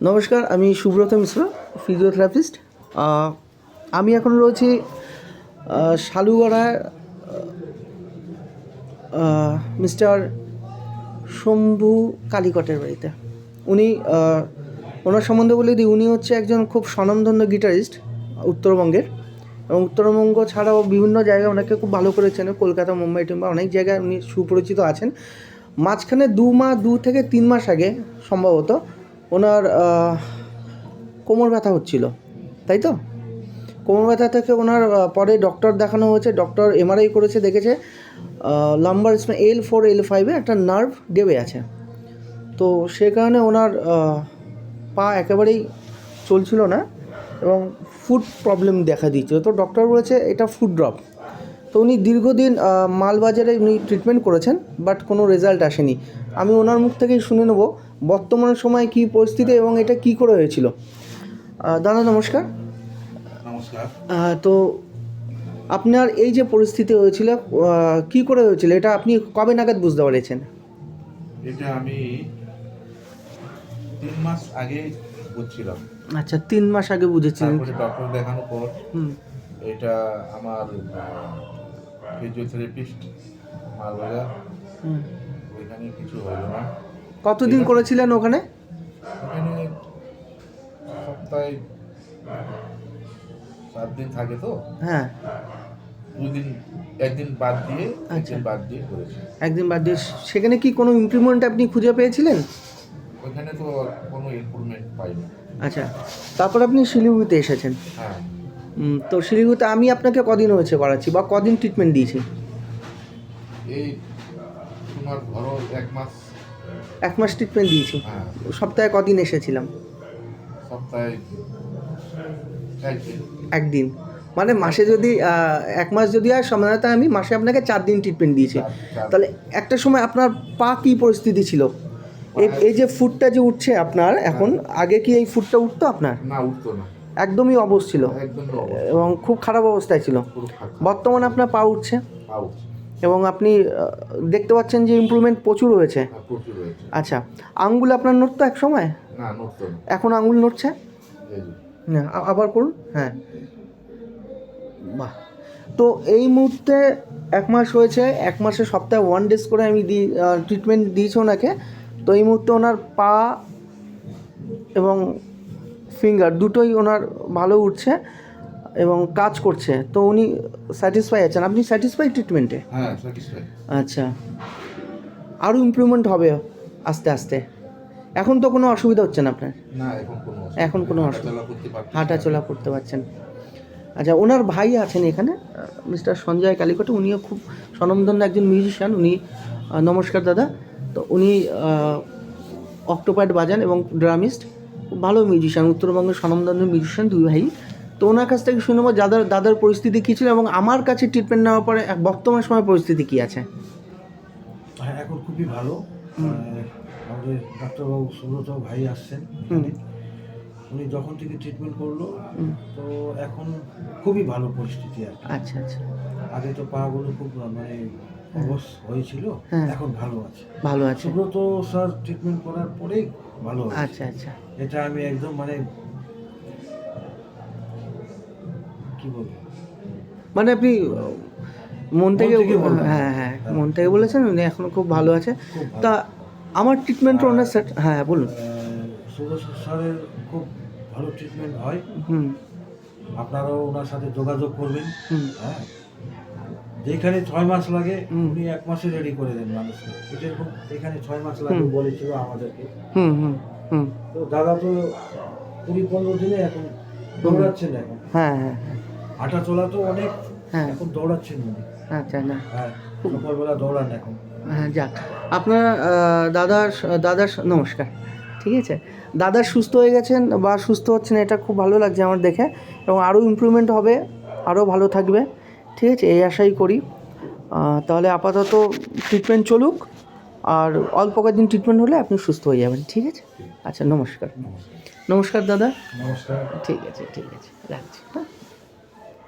নমস্কার, আমি সুব্রত মিশ্র, ফিজিওথেরাপিস্ট। আমি এখন রয়েছি শালুগড়ায় মিস্টার শম্ভু কালিকটের বাড়িতে। উনি ওনার সম্বন্ধে বলে দিই, উনি হচ্ছে একজন খুব স্বনামধন্য গিটারিস্ট উত্তরবঙ্গের, এবং উত্তরবঙ্গ ছাড়াও বিভিন্ন জায়গায় ওনাকে খুব ভালো করেছেন। কলকাতা, মুম্বাই কিংবা অনেক জায়গায় উনি সুপরিচিত আছেন। মাঝখানে 2 থেকে 3 মাস আগে সম্ভবত ওনার কোমর ব্যথা হচ্ছিল, তাই তো? কোমর ব্যথা থেকে ওনার পরে ডক্টর দেখানো হয়েছে, ডক্টর এমআরআই করেছে, দেখেছে লাম্বার স্পাইন L4 L5-এ একটা নার্ভ ডেবে আছে। তো সে কারণে ওনার পা একেবারেই চলছিল না এবং ফুড প্রবলেম দেখা দিচ্ছিল। তো ডক্টর বলেছে এটা ফুড ড্রপ। তো উনি দীর্ঘদিন মালবাজারে উনি ট্রিটমেন্ট করেছেন, বাট কোনো রেজাল্ট আসেনি। আমি ওনার মুখ থেকেই শুনে নেব বর্তমান সময়ে কী পরিস্থিতি এবং এটা কী করে হয়েছিল। দাদা নমস্কার। নমস্কার। তো আপনার এই যে পরিস্থিতি হয়েছিল, কী করে হয়েছিল, এটা আপনি কবে নাগাদ বুঝতে পেরেছেন? এটা আমি 3 মাস আগে বুঝছিলাম। আচ্ছা, 3 মাস আগে বুঝেছিলেন। তারপরে ডক্টর দেখানোর পর এটা আমার ফিজিওথেরাপিস্ট মালবাজার, ওইখানে কিছু হলো না। কতদিন করেছিলেন ওখানে? ওখানে সপ্তাহে 7 দিন থাকে তো। হ্যাঁ, 2 দিন, একদিন বাদ দিয়ে করেছি। একদিন বাদ দিয়ে। সেখানে কি কোনো ইমপ্রুভমেন্ট আপনি খুঁজে পেয়েছিলেন? ওইখানে তো কোনো ইমপ্রুভমেন্ট পাইনি। আচ্ছা, তারপর আপনি শিলিগুড়িতে এসেছেন। হ্যাঁ। তো শিলিগুড়িতে আমি আপনাকে কদিন হয়েছে করাচ্ছি বা কদিন ট্রিটমেন্ট দিয়েছি? এই তোমার ধরো 1 মাস। 1 মাস ট্রিটমেন্ট দিয়েছি। হ্যাঁ। সপ্তাহে কদিন এসেছিলাম? সপ্তাহে একদিন। মানে মাসে যদি 1 মাস যদি হয়, সাধারণত আমি মাসে আপনাকে 4 দিন ট্রিটমেন্ট দিয়েছি। তাহলে একটা সময় আপনার পা কী পরিস্থিতি ছিল? এই যে ফুটটা যে উঠছে আপনার এখন, আগে কি এই ফুটটা উঠতো আপনার? না, উঠতো না, একদমই অবশ ছিল এবং খুব খারাপ অবস্থায় ছিল। বর্তমানে আপনার পা উঠছে এবং আপনি দেখতে পাচ্ছেন যে ইমপ্রুভমেন্ট প্রচুর হয়েছে। আচ্ছা, আঙ্গুল আপনার নড়তো এক সময়? না, নড়তো না। এখন আঙ্গুল নড়ছে? না, আবার করুন। হ্যাঁ, বাহ। তো এই মুহূর্তে 1 মাস হয়েছে। 1 মাসে সপ্তাহে 1 ডেজ করে আমি ট্রিটমেন্ট দিয়েছি ওনাকে। তো এই মুহূর্তে ওনার পা এবং ফিঙ্গার দুটোই ওনার ভালো উঠছে এবং কাজ করছে। তো উনি স্যাটিসফাই আছেন। আপনি স্যাটিসফাই ট্রিটমেন্টে? হ্যাঁ, স্যাটিসফাই। আচ্ছা, আরও ইমপ্রুভমেন্ট হবে আস্তে আস্তে। এখন তো কোনো অসুবিধা হচ্ছে না আপনার? না, এখন কোনো অসুবিধা, হাঁটাচলা করতে পারছেন। আচ্ছা, ওনার ভাই আছেন এখানে, মিস্টার সঞ্জয় কালিকট। উনিও খুব স্বনামধন্য একজন মিউজিশিয়ান। উনি নমস্কার দাদা। তো উনি অক্টোপ্যাড বাজান এবং ড্রামিস্ট, খুব ভালো মিউজিশিয়ান, উত্তরবঙ্গের স্বনামধন্য মিউজিশিয়ান, 2 ভাই। তো ওনার কাছ থেকে শুনে নেবো দাদার পরিস্থিতি কী ছিল এবং আমার কাছে ট্রিটমেন্ট নেওয়ার পরে বর্তমান সময় পরিস্থিতি কী আছে। হ্যাঁ, এখন খুবই ভালো। আমাদের ডাক্তারবাবু সুব্রত ভাই আসছেন এখানে। উনি যখন থেকে ট্রিটমেন্ট করলো, তো এখন খুবই ভালো পরিস্থিতি আর কি। আচ্ছা আচ্ছা। আগে তো পাগুলো খুব মানে অবশ হয়েছিল, এখন ভালো আছে। ভালো আছে। সুব্রত স্যার ট্রিটমেন্ট করার পরেই ভালো হয়েছে। আচ্ছা আচ্ছা। এটা আমি একদম মানে কি বলবো, মানে আপনি মন থেকে বললাম। হ্যাঁ, মন থেকে বলেছেন। উনি এখন খুব ভালো আছে। তা আমার ট্রিটমেন্টও ওনার হ্যাঁ বলুন। সুব্রত স্যারের খুব ভালো ট্রিটমেন্ট হয়। আপনারাও ওনার সাথে যোগাযোগ করবেন। হ্যাঁ, যেখানে 6 মাস লাগে উনি 1 মাসে রেডি করে দেন মানুষকে। যেরকম এখানে 6 মাস লাগে বলেছিল আমাদেরকে। তো দাদা তো 20-15 দিনে এখন দৌড়াচ্ছেন। এখন হ্যাঁ, হাঁটা চলা তো অনেক, এখন দৌড়াচ্ছেন উনি। আচ্ছা, না হ্যাঁ, সকালবেলা দৌড়ান এখন। হ্যাঁ, যাক। আপনার দাদার নমস্কার। ঠিক আছে, দাদা সুস্থ হয়ে গেছেন বা সুস্থ হচ্ছেন, এটা খুব ভালো লাগছে আমার দেখে, এবং আরও ইমপ্রুভমেন্ট হবে, আরও ভালো থাকবে। ঠিক আছে, এই আশাই করি। তাহলে আপাতত ট্রিটমেন্ট চলুক, আর অল্প কয়েকদিন ট্রিটমেন্ট হলে আপনি সুস্থ হয়ে যাবেন। ঠিক আছে? আচ্ছা, নমস্কার দাদা। নমস্কার। ঠিক আছে, রাখছি। হ্যাঁ।